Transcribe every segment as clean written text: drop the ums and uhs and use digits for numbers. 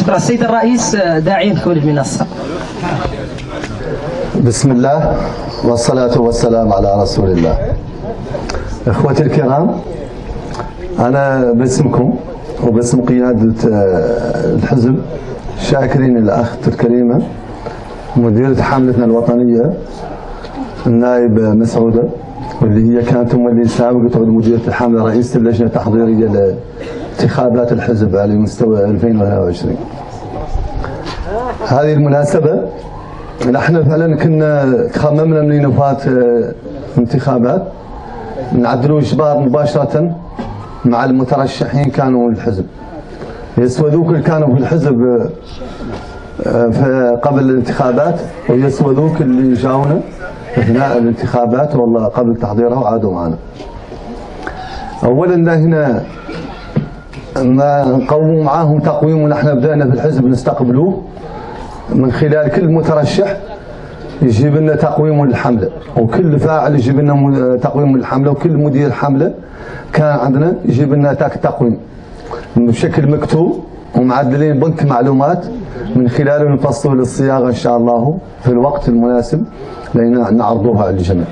شكرا. السيد الرئيس داعي لكم المنصة. بسم الله والصلاة والسلام على رسول الله. اخوتي الكرام، انا باسمكم وباسم قيادة الحزب شاكرين الاخت الكريمة مديرة حملتنا الوطنية النائب مسعودة، واللي هي كانت اللي سابقت مديرة الحملة رئيسة اللجنة التحضيرية لانتخابات الحزب على مستوى 2023. هذه المناسبة نحن فعلا كنا تخممنا من نفات انتخابات نعدلوا اجبار مباشرة مع المترشحين كانوا الحزب، يسوى ذوك اللي كانوا في الحزب قبل الانتخابات ويسوى ذوك اللي جاونا اثناء الانتخابات والله قبل تحضيرها وعادوا معنا. اولا هنا ما نقوموا معاهم تقويم، ونحن بدأنا في الحزب نستقبلوه من خلال كل مترشح يجيب لنا تقويم للحملة، وكل فاعل يجيب لنا تقويم للحملة، وكل مدير حملة كان عندنا يجيب لنا تقويم بشكل مكتوب ومعدلين بنك معلومات من خلاله نفصل الصياغة إن شاء الله في الوقت المناسب لأن نعرضوها على الجميع.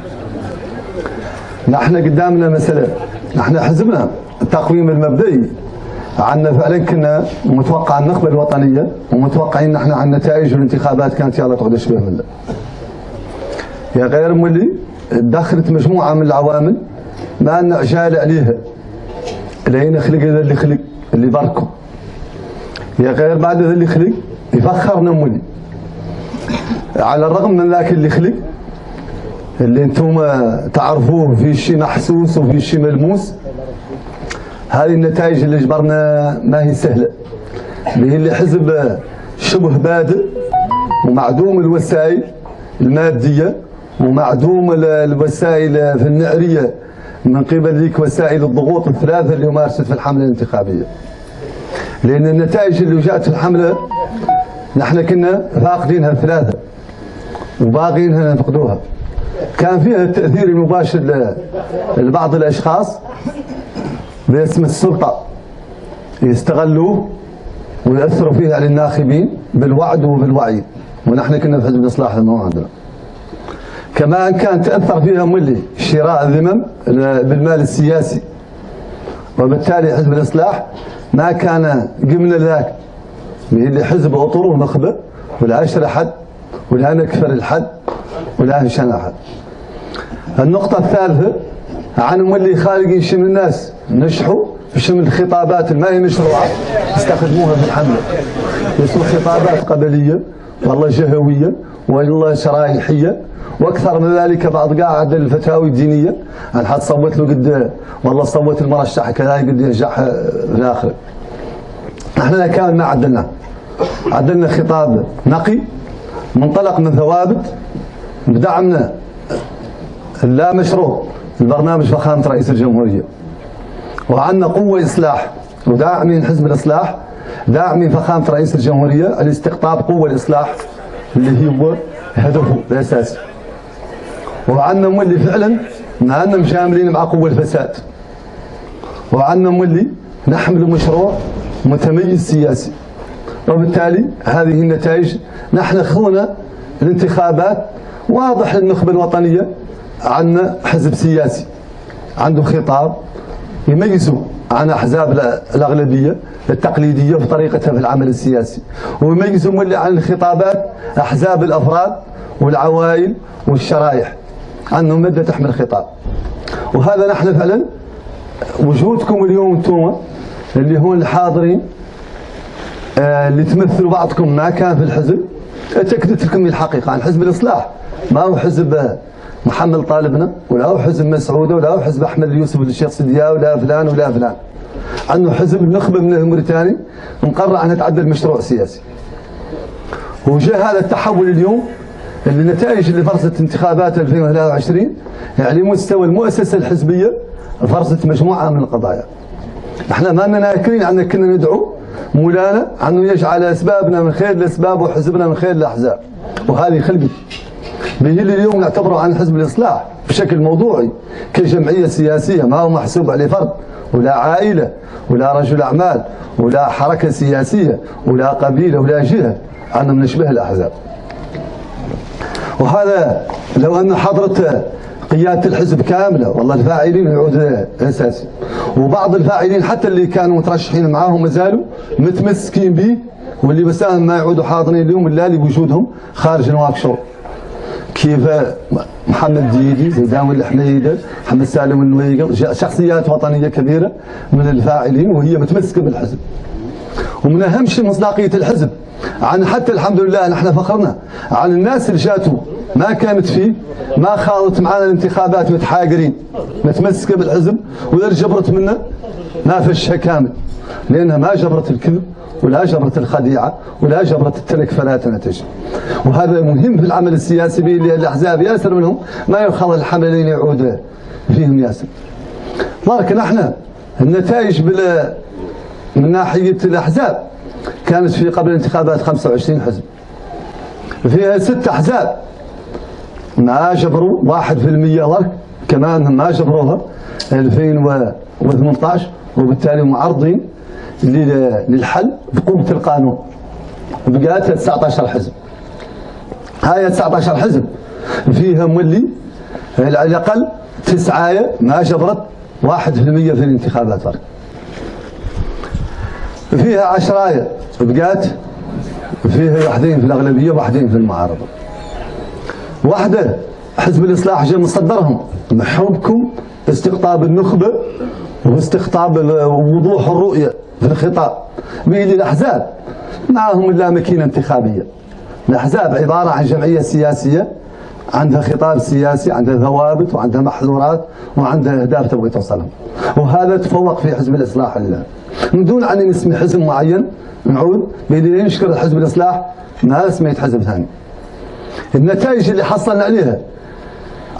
نحن قدامنا مسألة، نحن حزبنا التقويم المبدئي عندنا فعلا كنا متوقع النخبة الوطنية ومتوقعين نحن عن نتائج الانتخابات كانت يلا تعود شبه من ده. يا غير مولي دخلت مجموعة من العوامل ما أن عجالة عليها لقينا خلق اللي خلق اللي باركم، يا غير بعد اللي خلق يفخرنا مولي على الرغم من ذاك اللي خلق اللي انتم تعرفوه في شيء محسوس وفي شيء ملموس. هذه النتائج اللي جبرنا ما هي سهلة، اللي اللي حزب شبه بادئ ومعدوم الوسائل المادية ومعدوم الوسائل في النعرية من قبل ذيك وسائل الضغوط الثلاثة اللي مارست في الحملة الانتخابية. لأن النتائج اللي جاءت في الحملة نحن كنا فاقدينها ثلاثة وباغينها نفقدوها. كان فيها التأثير المباشر لبعض الأشخاص باسم السلطة يستغلوه ويأثروا فيه على الناخبين بالوعد وبالوعي، ونحن كنا في حزب الإصلاح لما عندنا. كمان كان تأثر فيها مولي شراء الذمم بالمال السياسي، وبالتالي حزب الإصلاح ما كان قمنا ذاك اللي حزب أطر ونخبة ولا أشر حد ولا نكفر الحد ولا نشان أحد. النقطة الثالثة عن مولي خارجين شمل الناس نشحوا في شمل الخطابات ما هي مشروعة استخدموها في الحملة، يسمى خطابات قبلية والله جهوية والله شرايحية، واكثر من ذلك بعض قاعد الفتاوي الدينية عن حد صوت له قد والله صوت المرشح كذا قد ينجح في الاخر. احنا كان ما عدلنا خطاب نقي منطلق من ثوابت بدعمنا لا مشروع البرنامج فخامة رئيس الجمهورية، وعندنا قوة إصلاح وداعمين حزب الإصلاح داعمين فخامة رئيس الجمهورية الاستقطاب قوة الإصلاح اللي هو هدفه الأساسي. وعندنا مولي فعلا ما أننا مشاملين مع قوة الفساد، وعندنا مولي نحمل مشروع متميز سياسي. وبالتالي هذه النتائج نحن خذنا الانتخابات واضح للنخبة الوطنية عندنا حزب سياسي عنده خطاب يميزه عن أحزاب الأغلبية التقليدية في طريقتها في العمل السياسي، ويميزه مولي عن الخطابات أحزاب الأفراد والعوائل والشرائح عندهم مادة تحمل خطاب. وهذا نحن فعلا وجودكم اليوم انتم اللي هون الحاضرين اللي تمثلوا بعضكم ما كان في الحزب أتأكدت لكم الحقيقة عن حزب الإصلاح ما هو حزب محمد طالبنا ولا هو حزب مسعودة ولا هو حزب أحمد اليوسف ولا الشيخ سديا ولا فلان ولا فلان. عنده حزب نخبة من الموريتاني مقرر أن يتعدل مشروع سياسي. وجاء هذا التحول اليوم اللي النتائج اللي فرصت انتخابات 2023 يعني مستوى المؤسسة الحزبية فرصت مجموعة من القضايا. احنا ما لنا ناكرين عنا كنا ندعو مولانا عنه يجعل أسبابنا من خير الأسباب وحزبنا من خير الأحزاب، وهذه خلقت به اللي اليوم نعتبره عن حزب الإصلاح بشكل موضوعي كجمعية سياسية ما هو محسوب عليه فرد ولا عائلة ولا رجل أعمال ولا حركة سياسية ولا قبيلة ولا جهة عنا من نشبه الأحزاب. وهذا لو أن حضرت قيادة الحزب كاملة والله الفاعلين يعود أساسي، وبعض الفاعلين حتى اللي كانوا مترشحين معاهم ما زالوا متمسكين به، واللي مساهم ما يعودوا حاضرين اليوم إلا لوجودهم خارج نواكشوط، كيف محمد ديدي، زيدان الحميدة، محمد سالم النويقر، شخصيات وطنية كبيرة من الفاعلين وهي متمسكة بالحزب. ومن أهم شيء مصداقية الحزب، عن حتى الحمد لله نحن فخرنا عن الناس اللي جاتوا ما كانت فيه، ما خاضت معنا الانتخابات متحاقرين، متمسكة بالحزب، وإذا جبرت منا ما فشها كامل، لأنها ما جبرت الكذب ولا جبرت الخديعة ولا جبرت الترك فلا تنتج. وهذا مهم في العمل السياسي به، اللي الأحزاب ياسر منهم ما يخاض الحملين يعود فيهم ياسر. لكن احنا النتائج من ناحية الأحزاب كانت في قبل الانتخابات 25 حزب، فيها 6 أحزاب ما جبروا 1% ضرك، كمان ما جبروها 2018، وبالتالي معرضين للحل بقوة القانون. بقات 19 حزب، هاي 19 حزب فيها مولي على الأقل 9 ما جبرت 1% في الانتخابات ضرك، فيها 10 بقات فيها 2 في الأغلبية و2 في المعارضة. واحدة حزب الإصلاح جاء مصدرهم محوبكم استقطاب النخبة واستقطاب وضوح الرؤية في الخطاب. بين الأحزاب معهم إلا ماكينة انتخابية. الأحزاب عبارة عن جمعية سياسية عندها خطاب سياسي، عندها ثوابت وعندها محظورات وعندها أهداف تبغي توصلهم، وهذا تفوق في حزب الإصلاح لله. من دون أن نسمي حزب معين نعود بين نشكر الحزب الإصلاح ما سميت حزب ثاني. النتائج اللي حصلنا عليها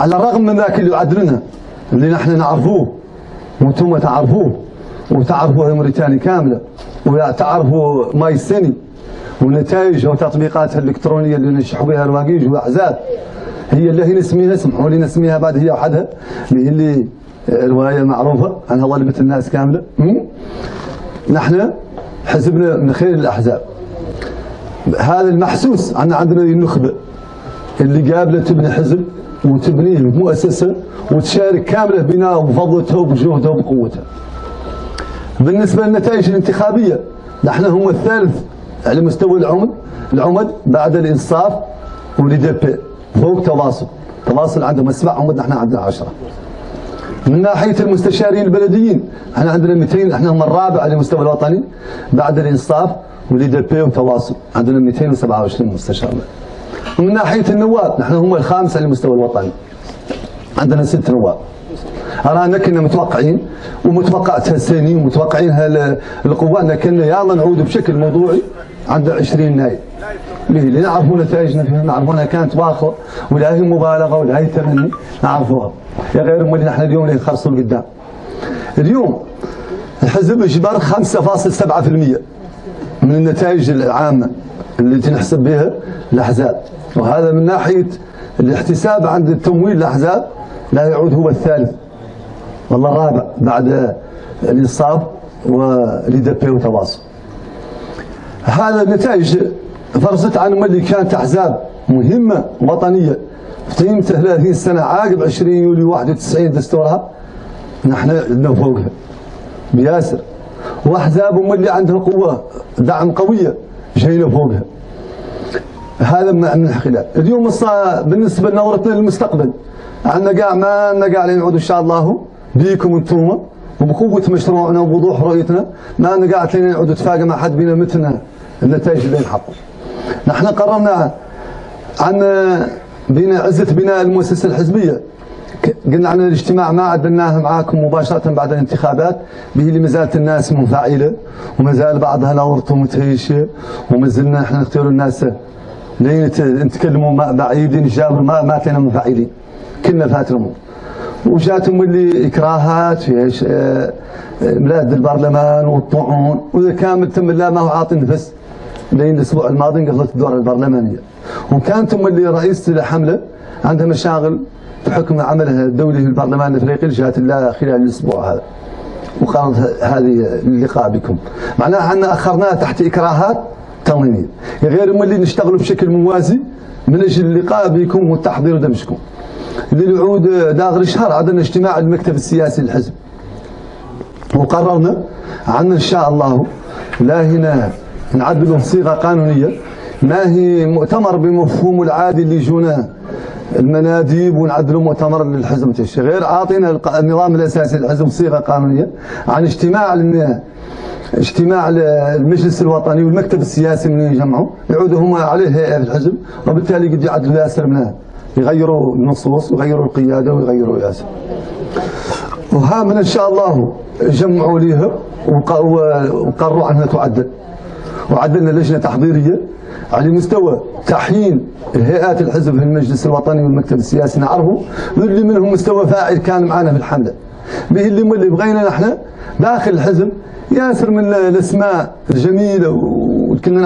على الرغم من ذاك اللي يعدلنا اللي نحن نعرفوه وانتم تعرفوه وتعرفوه موريتانيا كامله وتعرفوا ماي السني ونتائج وتطبيقاتها الالكترونيه اللي نشحوا بها الواقيج والاحزاب، هي اللي هي نسميها، اسمحوا لي نسميها بعد هي وحدها، اللي روايه معروفه عنها ظلمت الناس كامله. نحن حزبنا من خير الاحزاب. هذا المحسوس عندنا النخبه اللي قابله تبني حزب وتبنيه بمؤسسه وتشارك كامله بناء بفضلتها وبجهدها وبقوتها. بالنسبه للنتائج الانتخابيه نحن هم الثالث على مستوى العمد بعد الانصاف والدي بي، فوق تواصل عندهم 7 عمد، نحن عندنا 10. من ناحيه المستشارين البلديين احنا عندنا 200، احنا هم الرابع على المستوى الوطني بعد الانصاف والدي بي وتواصل، عندنا 227 مستشار. ومن ناحيه النواب نحن هم الخامس على المستوى الوطني، عندنا 6 نواب. أرانا كنا متوقعين ومتوقعتها السنين ومتوقعين القوة أن كنا يلا نعود بشكل موضوعي عند 20 نائب. اللي نعرفوا نتائجنا فيها، نعرفونها كانت واخرة ولا هي مبالغة ولا هي تمني، نعرفوها. يا غير اللي نحن اليوم اللي نخرصوا لقدام. اليوم الحزب اجبر 5.7% من النتائج العامة اللي تنحسب بها الأحزاب، وهذا من ناحية الاحتساب عند التمويل الأحزاب لا يعود هو الثالث والله الرابع بعد الإنصاف والدي وتواصل. هذا النتائج فرصت عن اللي كانت أحزاب مهمة وطنية في 30 سنة عقب 20 يوليو 91 دستورها نحن لنا فوقها بياسر، وأحزاب اللي عندها قوة دعم قوية جاينا فوقها. هذا من الخلاف. اليوم بالنسبة لنظرتنا للمستقبل عندنا كاع ما نقع نعود ان شاء الله بيكم انتم وبقوه مشروعنا وبوضوح رؤيتنا، ما نقع نعود نتفاهم مع حد بينا مثلنا النتائج اللي نحقق. نحن قررنا عن بين عزه بناء المؤسسه الحزبيه، قلنا عن الاجتماع ما عدلناه معاكم مباشره بعد الانتخابات به اللي ما زالت الناس منفعله وما زال بعضها نظرته متهيشه وما زلنا احنا نختار الناس لين نتكلموا بعيدين نجاوبوا ما اعطينا منفعلين. كنا فاترهم وجاتهم اللي اكراهات في بلاد البرلمان والطعون، واذا كامل تم الله ما هو عاطي نفس لين الاسبوع الماضي انقضت الدوره البرلمانيه، وكانت اللي رئيسه الحمله عندها مشاغل بحكم عملها الدولي في البرلمان الافريقي اللي جات لها خلال الاسبوع هذا. وقررت هذه اللقاء بكم. معناها أن أخرناها تحت إكراهات تنظيمية، غير ملي نشتغلوا بشكل موازي من أجل اللقاء بكم والتحضير دمجكم. للعود داغر شهر عندنا اجتماع المكتب السياسي للحزب، وقررنا عن إن شاء الله لا هنا نعدلوا صيغة قانونية ما هي مؤتمر بمفهوم العادي اللي يجونا المناديب ونعدلوا مؤتمر للحزب تشي، غير عاطينا النظام الأساسي للحزب صيغة قانونية عن اجتماع المجلس الوطني والمكتب السياسي من يجمعوا يعودوا هما عليه هيئة في الحزب، وبالتالي قد يعدلوا ياسر منها، يغيروا النصوص ويغيروا القيادة ويغيروا ياسر. وها من إن شاء الله جمعوا ليها وقرروا عنها تعدل، وعدلنا لجنة تحضيرية على مستوى تحيين هيئات الحزب في المجلس الوطني والمكتب السياسي نعرفوا واللي منهم مستوى فاعل كان معنا في الحملة، به اللي بغينا نحن داخل الحزب ياسر من الاسماء الجميلة وكنا